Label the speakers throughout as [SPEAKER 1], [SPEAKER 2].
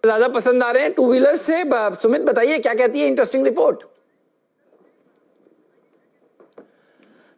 [SPEAKER 1] ज्यादा पसंद आ रहे हैं टू व्हीलर से। सुमित बताइए क्या कहती है इंटरेस्टिंग रिपोर्ट।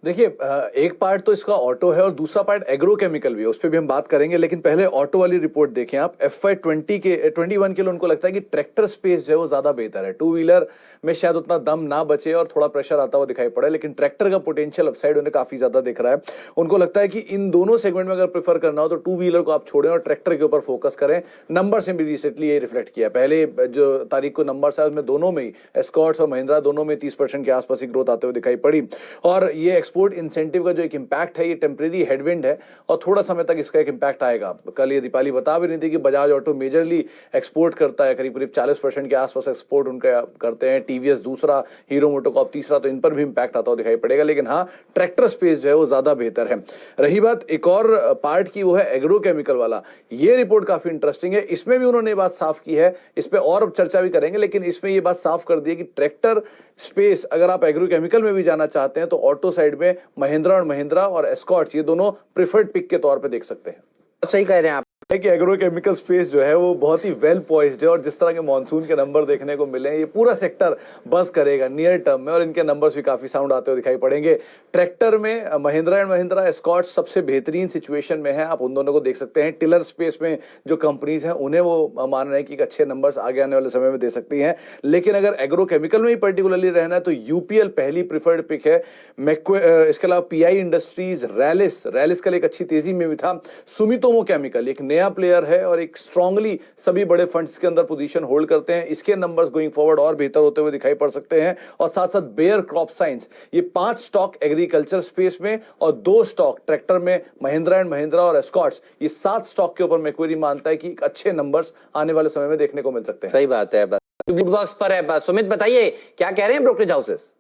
[SPEAKER 2] देखिए, एक पार्ट तो इसका ऑटो है और दूसरा पार्ट एग्रोकेमिकल भी है, उस पर भी हम बात करेंगे। लेकिन पहले ऑटो वाली रिपोर्ट देखें आप। FY21 के लिए उनको लगता है कि ट्रैक्टर स्पेस जो है वो ज्यादा बेहतर है। टू व्हीलर में शायद उतना दम ना बचे और थोड़ा प्रेशर आता हुआ दिखाई पड़े, लेकिन ट्रैक्टर का पोटेंशियल अपसाइड उन्हें काफी ज्यादा दिख रहा है। उनको लगता है कि इन दोनों सेगमेंट में अगर प्रेफर करना हो तो टू व्हीलर को आप छोड़ें और ट्रैक्टर के ऊपर फोकस करें। नंबर से भी रिसेंटली ये रिफ्लेक्ट किया। पहले जो तारीख को नंबर है उसमें दोनों में ही एस्कॉर्ट्स और महिंद्रा दोनों में 30% के आसपास की ग्रोथ आते हुए दिखाई पड़ी। और ये एक्सपोर्ट इंसेंटिव जो एक इंपैक्ट है, ये टेम्परेरी हेडविंड है और थोड़ा समय तक इसका एक इंपैक्ट आएगा। कल ये दीपाली बता भी नहीं थी कि बजाज ऑटो मेजरली एक्सपोर्ट करता है, करीब 40% के आसपास एक्सपोर्ट उनका करते हैं। टीवीएस दूसरा, हीरो मोटोकॉर्प तीसरा, तो इन पर भी इंपैक्ट आता हुआ दिखाई पड़ेगा। लेकिन हाँ, ट्रैक्टर स्पेस जो है वो ज्यादा बेहतर है। रही बात एक और पार्ट की, वो है एग्रोकेमिकल वाला। ये रिपोर्ट काफी इंटरेस्टिंग है। इसमें भी उन्होंने बात साफ की है, इस पर और चर्चा भी करेंगे, लेकिन इसमें ये बात साफ कर दी है कि ट्रैक्टर स्पेस अगर आप एग्रोकेमिकल में भी जाना चाहते हैं तो ऑटो साइड में महिंद्रा और एस्कॉर्ट्स ये दोनों प्रेफर्ड पिक के तौर पे देख सकते हैं।
[SPEAKER 1] सही कह रहे हैं आप
[SPEAKER 2] कि एग्रोकेमिकल स्पेस जो है वो बहुत ही वेल पॉइज्ड है और जिस तरह के मॉनसून के नंबर देखने को मिले, ये पूरा सेक्टर बस करेगा नियर टर्म में और इनके नंबर्स भी काफी साउंड आते हुए दिखाई पड़ेंगे। ट्रैक्टर में महिंद्रा एस्कॉर्ट सबसे बेहतरीन सिचुएशन में है, आप उन दोनों को देख सकते हैं। टिलर स्पेस में जो कंपनीज हैं उन्हें वो मान रहे हैं कि अच्छे नंबर्स आगे आने वाले समय में दे सकती हैं। लेकिन अगर एग्रोकेमिकल में ही पर्टिकुलरली रहना है तो यूपीएल पहली प्रिफर्ड पिक है। इसके अलावा पीआई इंडस्ट्रीज, रैलिस का एक अच्छी तेजी में भी था। सुमितोमो केमिकल एक नया प्लेयर है और एक स्ट्रांगली सभी बड़े फंड्स के अंदर पोजीशन होल्ड करते हैं। इसके नंबर्स गोइंग फॉरवर्ड और बेहतर होते हुए दिखाई पड़ सकते हैं। और साथ साथ बेयर क्रॉप साइंस, ये 5 स्टॉक एग्रीकल्चर स्पेस में और 2 स्टॉक ट्रैक्टर में महिंद्रा और एस्कॉर्ट्स, ये 7 स्टॉक के ऊपर मैक्वेरी मानता है कि अच्छे नंबर्स आने वाले समय में देखने को मिल सकते हैं।
[SPEAKER 1] सही बात है, बस पर है। सुमित बताइए क्या कह रहे हैं ब्रोकरेज हाउसेस।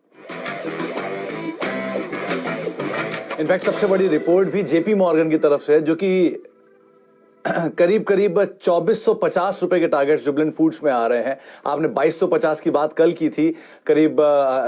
[SPEAKER 2] इनफैक्ट सबसे बड़ी रिपोर्ट भी जेपी मॉर्गन की तरफ से है, जो कि करीब 2450 रुपए के टारगेट्स जुबिलेंट फूड्स में आ रहे हैं। आपने 2250 की बात कल की थी करीब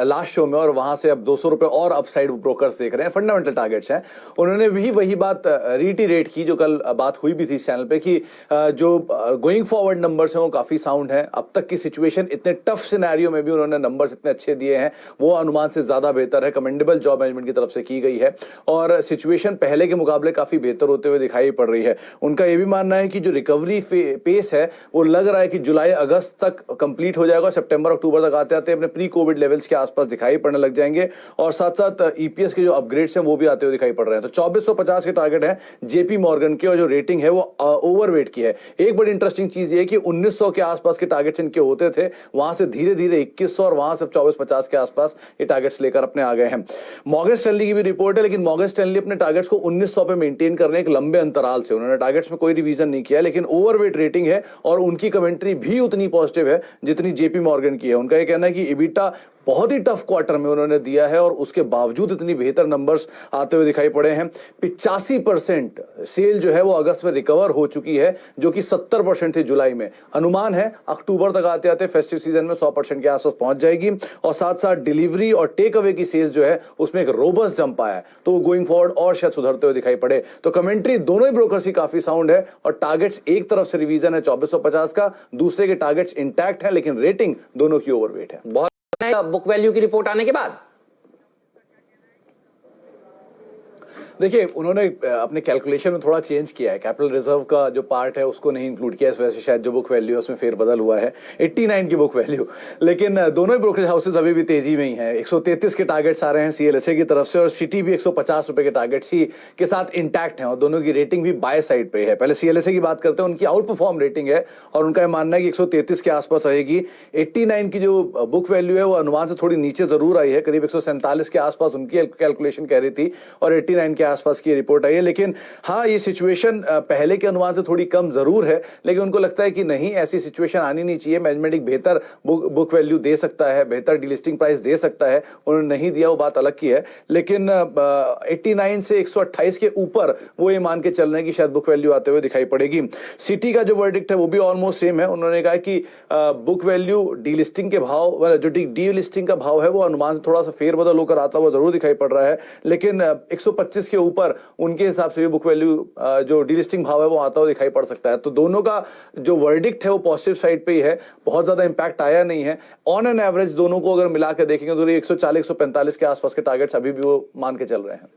[SPEAKER 2] लास्ट शो में, और वहां से अब 200 रुपए और अपसाइड ब्रोकर्स देख रहे हैं। फंडामेंटल टारगेट्स हैं। उन्होंने भी वही बात रीटिरेट की जो कल बात हुई भी थी इस चैनल पे कि जो गोइंग फॉरवर्ड नंबर्स हैं वो काफी साउंड है। अब तक की सिचुएशन, इतने टफ सिनेरियो में भी उन्होंने नंबर्स इतने अच्छे दिए हैं, वो अनुमान से ज्यादा बेहतर है। कमेंडेबल जॉब मैनेजमेंट की तरफ से की गई है और सिचुएशन पहले के मुकाबले काफी बेहतर होते हुए दिखाई पड़ रही है। उनका ये भी मानना है कि जो रिकवरी पेस है वो लग रहा है कि जुलाई अगस्त तक कंप्लीट हो जाएगा। सितंबर अक्टूबर तक आते आते अपने प्री कोविड लेवल्स के आसपास दिखाई पड़ने लग जाएंगे और साथ साथ ईपीएस के जो अपग्रेड्स हैं वो भी आते हुए दिखाई पड़ रहे हैं। तो 2450 के टारगेट है जेपी मॉर्गन के और जो रेटिंग है वो ओवरवेट की है। एक बड़ी इंटरेस्टिंग चीज ये कि 1900 के आसपास के टारगेट्स इनके होते थे, वहां से धीरे धीरे 2100 और वहां से 2450 के आसपास ये टारगेट्स लेकर अपने आ गए हैं। मॉर्गन स्टैनली की भी रिपोर्ट है, लेकिन मॉर्गन स्टैनली अपने टारगेट्स को 1900 पे मेंटेन करने एक लंबे अंतराल से, उन्होंने टारगेट्स में कोई रिवीजन नहीं किया, लेकिन ओवरवेट रेटिंग है और उनकी कमेंट्री भी उतनी पॉजिटिव है जितनी जेपी मॉर्गन की है। उनका ये कहना है कि इबिटा बहुत ही टफ क्वार्टर में उन्होंने दिया है और उसके बावजूद इतनी बेहतर नंबर्स आते हुए दिखाई पड़े हैं। 85% सेल जो है वो अगस्त में रिकवर हो चुकी है, जो कि 70% थी जुलाई में। अनुमान है अक्टूबर तक आते आते फेस्टिव सीजन में 100% के आसपास पहुंच जाएगी और साथ साथ डिलीवरी और टेक अवे की सेल्स जो है उसमें एक रोबस्ट जंप आया है, तो वो गोइंग फॉरवर्ड और शायद सुधरते हुए दिखाई पड़े। तो कमेंट्री दोनों ही ब्रोकर्स की काफी साउंड है और टारगेट्स एक तरफ से रिवीजन है 2450 का, दूसरे के टारगेट्स इंटैक्ट है, लेकिन रेटिंग दोनों की ओवरवेट है।
[SPEAKER 1] बुक वैल्यू की रिपोर्ट आने के बाद
[SPEAKER 2] देखिए, उन्होंने अपने कैलकुलेशन में थोड़ा चेंज किया है। कैपिटल रिजर्व का जो पार्ट है उसको नहीं इंक्लूड किया, इस वजह से शायद जो बुक वैल्यू है उसमें फेरबदल हुआ है। 89 की बुक वैल्यू, लेकिन दोनों ही ब्रोकरेज हाउसेस अभी भी तेजी में ही हैं। 133 के टारगेट्स आ रहे हैं सीएलएसए की तरफ से और सिटी भी 150 रुपए के टारगेट्स ही के साथ इंटैक्ट हैं और दोनों की रेटिंग भी बाय साइड पे है। पहले सीएलएसए की बात करते हैं, उनकी आउट परफॉर्म रेटिंग है और उनका मानना है कि 133 के आसपास रहेगी। 89 की जो बुक वैल्यू है वो अनुमान से थोड़ी नीचे जरूर आई है, करीब 147 के आसपास उनकी कैलकुलेशन कह रही थी और 89 के आसपास की रिपोर्ट आई है। लेकिन हाँ, ये सिचुएशन पहले के अनुमान से थोड़ी कम जरूर है, लेकिन उनको लगता है कि नहीं, ऐसी सिचुएशन आनी नहीं चाहिए। मैनेजमेंट एक बेहतर बुक वैल्यू दे सकता है, बेहतर डीलिस्टिंग प्राइस दे सकता है, उन्होंने नहीं दिया, वो बात अलग की है। लेकिन 89 से 128 के ऊपर वो ये मान के चल रहे हैं कि शायद बुक वैल्यू आते हुए दिखाई पड़ेगी। सिटी का जो वर्डिक्ट है वो भी ऑलमोस्ट सेम है। उन्होंने कहा कि बुक वैल्यू डीलिस्टिंग के भाव, जो डीलिस्टिंग का भाव है वो अनुमान से थोड़ा सा फेरबदल होकर आता हुआ जरूर दिखाई पड़ रहा है, लेकिन 125 के ऊपर उनके हिसाब से भी बुक वैल्यू जो डीलिस्टिंग भाव है वो आता हुआ दिखाई पड़ सकता है। तो दोनों का जो वर्डिक्ट है वो पॉजिटिव साइड पे ही है, बहुत ज्यादा इंपैक्ट आया नहीं है। ऑन एन एवरेज दोनों को अगर मिला के देखेंगे तो 140 145 के आसपास के टारगेट्स अभी भी वो मान के चल रहे हैं।